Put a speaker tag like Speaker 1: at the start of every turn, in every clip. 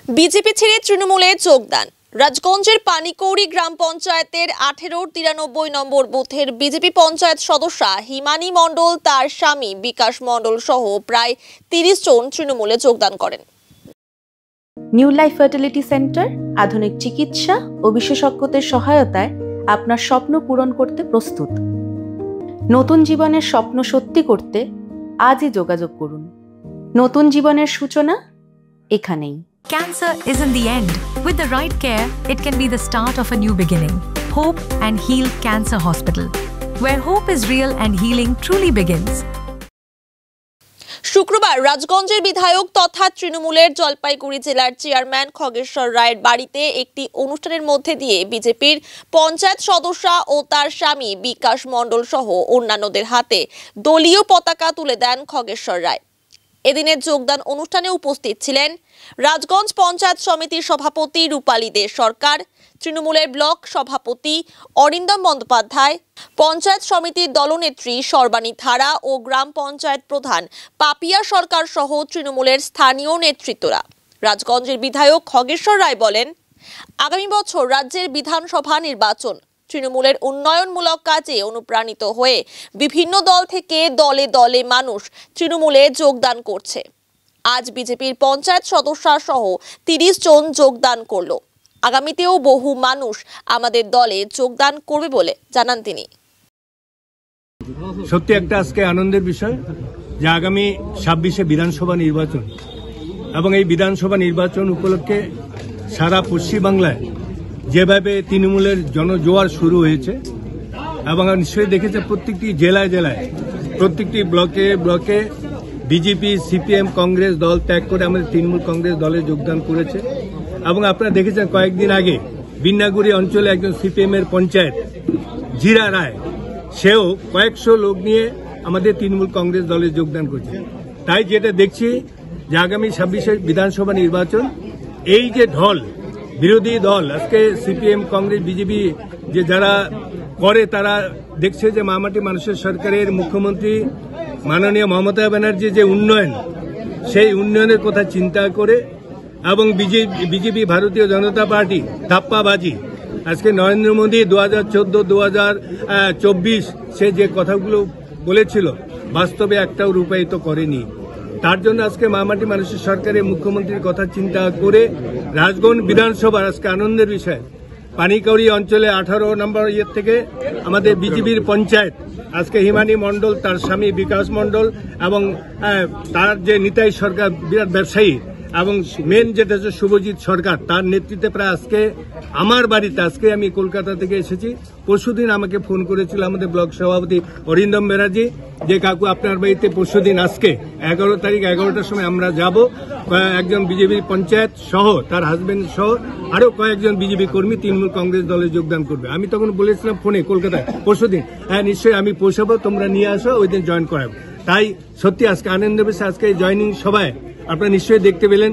Speaker 1: BJP ছেড়ে তৃণমূলে যোগদান। রাজগঞ্জের পানিকৌড়ি গ্রাম পঞ্চায়েতের 18-93 নম্বর বুথের বিজেপি পঞ্চায়েত সদস্যা হিমানী মণ্ডল, তার স্বামী বিকাশ মণ্ডল সহ প্রায় 30 জন তৃণমূলে যোগদান করেন।
Speaker 2: নিউ লাইফ ফার্টিলিটি সেন্টার আধুনিক চিকিৎসা ও বিশেষজ্ঞদের সহায়তায় আপনার স্বপ্ন পূরণ করতে প্রস্তুত। নতুন জীবনের স্বপ্ন সত্যি করতে আজই যোগাযোগ করুন। নতুন জীবনের সূচনা এখানেই।
Speaker 3: Cancer isn't the end. With the right care, it can be the start of a new beginning. Hope and Heal Cancer Hospital, where hope is real and healing truly begins.
Speaker 1: শুক্রবার রাজগঞ্জের বিধায়ক তথা তৃণমূলের জলপাইগুড়ি জেলার চেয়ারম্যান খগেশ্বর রায়ের বাড়িতে একটি অনুষ্ঠানের মধ্যে দিয়ে বিজেপির পঞ্চায়েত সদস্যা ও তার স্বামী বিকাশ মণ্ডল সহ অন্যান্যদের হাতে দলীয় পতাকা তুলে দেন খগেশ্বর রায়। এদিনের যোগদান অনুষ্ঠানে উপস্থিত ছিলেন রাজগঞ্জ পঞ্চায়েত সমিতির সভাপতি রূপালী দে সরকার, তৃণমূলের ব্লক সভাপতি অরিন্দম বন্দ্যোপাধ্যায়, পঞ্চায়েত সমিতির দলনেত্রী সর্বাণী ধারা ও গ্রাম পঞ্চায়েত প্রধান পাপিয়া সরকার সহ তৃণমূলের স্থানীয় নেতৃত্বরা। রাজগঞ্জের বিধায়ক খগেশ্বর রায় বলেন, আগামী বছর রাজ্যের বিধানসভা নির্বাচন। তৃণমূলের উন্নয়নমূলক কাজে অনুপ্রাণিত হয়ে বিভিন্ন দল থেকে দলে দলে মানুষ তৃণমূলে যোগদান করছে। আজ বিজেপির পঞ্চায়েত সদস্য সহ 30 জন যোগদান করলো। আগামীতেও বহু মানুষ আমাদের দলে যোগদান করবে বলে জানান তিনি।
Speaker 4: সত্যি একটা আজকে আনন্দের বিষয় যে আগামী 26-এ বিধানসভা নির্বাচন এবং এই বিধানসভা নির্বাচন উপলক্ষে সারা পশ্চিমবাংলায় যেভাবে তৃণমূলের জনজোয়ার শুরু হয়েছে এবং নিশ্চয়ই দেখেছে প্রত্যেকটি জেলায় জেলায় প্রত্যেকটি ব্লকে ব্লকে বিজেপি, সিপিএম, কংগ্রেস দল ত্যাগ করে আমাদের তৃণমূল কংগ্রেস দলে যোগদান করেছে। এবং আপনারা দেখেছেন কয়েকদিন আগে বিন্নাগুড়ি অঞ্চলে একজন সিপিএম এর পঞ্চায়েত জিরা রায়, সেও কয়েকশো লোক নিয়ে আমাদের তৃণমূল কংগ্রেস দলে যোগদান করছে। তাই যেটা দেখছি যে আগামী 26-এর বিধানসভা নির্বাচন, এই যে ঢল বিরোধী দল আজকে সিপিএম, কংগ্রেস, বিজেপি যে যারা করে তারা দেখছে যে মামাটি মানুষের সরকারের মুখ্যমন্ত্রী মাননীয় মমতা ব্যানার্জি যে উন্নয়ন, সেই উন্নয়নের কথা চিন্তা করে এবং বিজেপি ভারতীয় জনতা পার্টি ধাপ্পাবাজি আজকে নরেন্দ্র মোদী 2014-2024 সে যে কথাগুলো বলেছিল বাস্তবে একটাও রূপায়িত করেনি। তার জন্য আজকে মামাটি মানুষের সরকারের মুখ্যমন্ত্রীর কথা চিন্তা করে রাজগঞ্জ বিধানসভার আজকে আনন্দের বিষয় পানিকৌড়ি অঞ্চলে 18 নম্বর থেকে আমাদের বিজেপির পঞ্চায়েত আজকে হিমানী মণ্ডল, তার স্বামী বিকাশ মণ্ডল এবং তার যে নিতাই সরকার বিরাট ব্যবসায়ী এবং মেন যেটা হচ্ছে শুভজিৎ সরকার, তার নেতৃত্বে প্রায় আজকে আমার বাড়িতে, আজকে আমি কলকাতা থেকে এসেছি, পরশুদিন আমাকে ফোন করেছিল আমাদের ব্লক সভাপতি অরিন্দম ব্যানার্জি যে কাকু আপনার বাড়িতে পরশুদিন আজকে 11 তারিখ 11টার সময় আমরা যাব। একজন বিজেপি পঞ্চায়েত সহ তার হাজবেন্ড সহ আরো কয়েকজন বিজেপি কর্মী তৃণমূল কংগ্রেস দলে যোগদান করবে। আমি তখন বলেছিলাম ফোনে কলকাতায় পরশুদিন, হ্যাঁ নিশ্চয়ই আমি পৌঁছাবো, তোমরা নিয়ে আসো, ওই দিন জয়েন করাবো। তাই সত্যি আজকে আনন্দের বিষয় আজকে এই জয়নিং সভায় আপনারা নিশ্চয়ই দেখতে পেলেন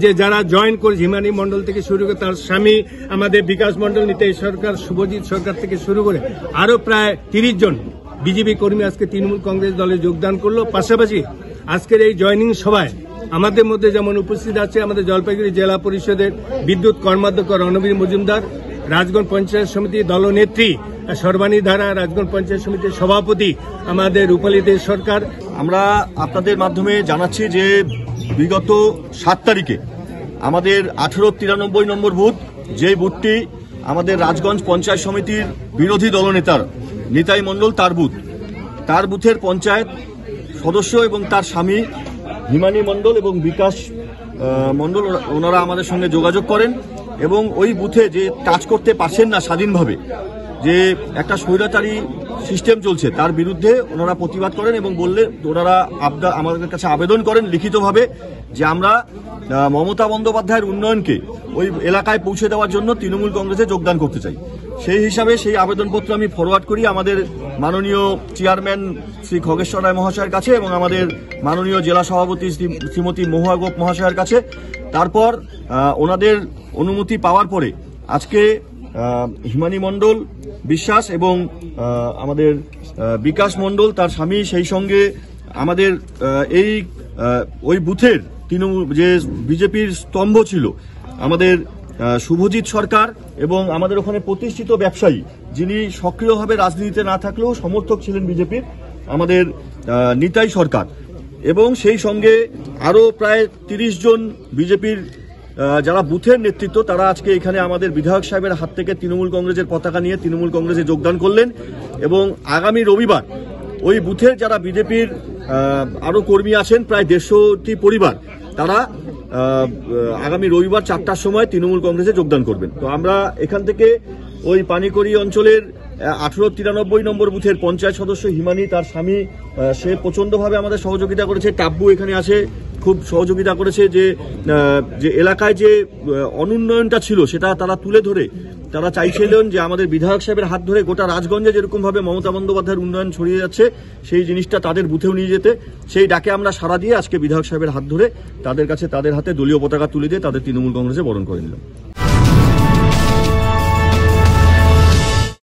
Speaker 4: যে যারা জয়েন করে হিমানী মণ্ডল থেকে শুরু করে তার স্বামী আমাদের বিকাশ মণ্ডল, নিতাই সরকার, শুভজিৎ সরকার থেকে শুরু করে আরো প্রায় 30 জন বিজেপি কর্মী আজকে তৃণমূল কংগ্রেস দলে যোগদান করলো। পাশাপাশি আজকের এই জয়নিং সভায় আমাদের মধ্যে যেমন উপস্থিত আছে আমাদের জলপাইগুড়ি জেলা পরিষদের বিদ্যুৎ কর্মাধ্যক্ষ রণবীর মজুমদার, রাজগঞ্জ পঞ্চায়েত সমিতির দলনেত্রী সর্বাণী ধারা, রাজগঞ্জ পঞ্চায়েত সমিতির সভাপতি আমাদের রূপালী দে সরকার।
Speaker 5: আমরা আপনাদের মাধ্যমে জানাচ্ছি যে বিগত 7 তারিখে আমাদের 18-93 নম্বর বুথ, যেই বুথটি আমাদের রাজগঞ্জ পঞ্চায়েত সমিতির বিরোধী দলনেতার নিতাই মণ্ডল তার বুথের পঞ্চায়েত সদস্য এবং তার স্বামী হিমানী মণ্ডল এবং বিকাশ মণ্ডল ওনারা আমাদের সঙ্গে যোগাযোগ করেন এবং ওই বুথে যে কাজ করতে পারছেন না স্বাধীনভাবে, যে একটা স্বৈরাচারী সিস্টেম চলছে তার বিরুদ্ধে ওনারা প্রতিবাদ করেন এবং বললে ওনারা আমাদের কাছে আবেদন করেন লিখিতভাবে যে আমরা মমতা বন্দ্যোপাধ্যায়ের উন্নয়নকে ওই এলাকায় পৌঁছে দেওয়ার জন্য তৃণমূল কংগ্রেসে যোগদান করতে চাই। সেই হিসাবে সেই আবেদনপত্র আমি ফরওয়ার্ড করি আমাদের মাননীয় চেয়ারম্যান শ্রী খগেশ্বর রায় মহাশয়ের কাছে এবং আমাদের মাননীয় জেলা সভাপতি শ্রীমতী মহুয়া গোপ মহাশয়ের কাছে। তারপর ওনাদের অনুমতি পাওয়ার পরে আজকে হিমানী মণ্ডল বিশ্বাস এবং আমাদের বিকাশ মণ্ডল তার স্বামী, সেই সঙ্গে আমাদের এই ওই বুথের তৃণমূল যে বিজেপির স্তম্ভ ছিল আমাদের শুভজিৎ সরকার এবং আমাদের ওখানে প্রতিষ্ঠিত ব্যবসায়ী যিনি সক্রিয়ভাবে রাজনীতিতে না থাকলেও সমর্থক ছিলেন বিজেপির, আমাদের নিতাই সরকার, এবং সেই সঙ্গে আরো প্রায় 30 জন বিজেপির যারা বুথের নেতৃত্ব তারা আজকে এখানে আমাদের বিধায়ক সাহেবের হাত থেকে তৃণমূল কংগ্রেসের পতাকা নিয়ে তৃণমূল কংগ্রেসে যোগদান করলেন। এবং আগামী রবিবার ওই বুথের যারা বিজেপির আরো কর্মী আছেন প্রায় 150টি পরিবার, তারা আগামী রবিবার 4টার সময় তৃণমূল কংগ্রেসে যোগদান করবেন। তো আমরা এখান থেকে ওই পানিকড়ি অঞ্চলের 1893 নম্বর বুথের পঞ্চায়েত সদস্য হিমানি, তার স্বামী, সে প্রচন্ডভাবে আমাদের সহযোগিতা করেছে। টাব্বু এখানে আছে, খুব সহযোগিতা করেছে যে এলাকায় যে অনুন্নয়নটা ছিল সেটা তারা তুলে ধরে তারা চাইছিলেন যে আমাদের বিধায়ক সাহেবের হাত ধরে গোটা রাজগঞ্জে যেরকম ভাবে মমতা বন্দ্যোপাধ্যায়ের উন্নয়ন ছড়িয়ে যাচ্ছে সেই জিনিসটা তাদের বুথেও নিয়ে যেতে, সেই ডাকে আমরা সাড়া দিয়ে আজকে বিধায়ক সাহেবের হাত ধরে তাদের কাছে তাদের হাতে দলীয় পতাকা তুলে দিয়ে তাদের তৃণমূল কংগ্রেসে বরণ করে নিলাম।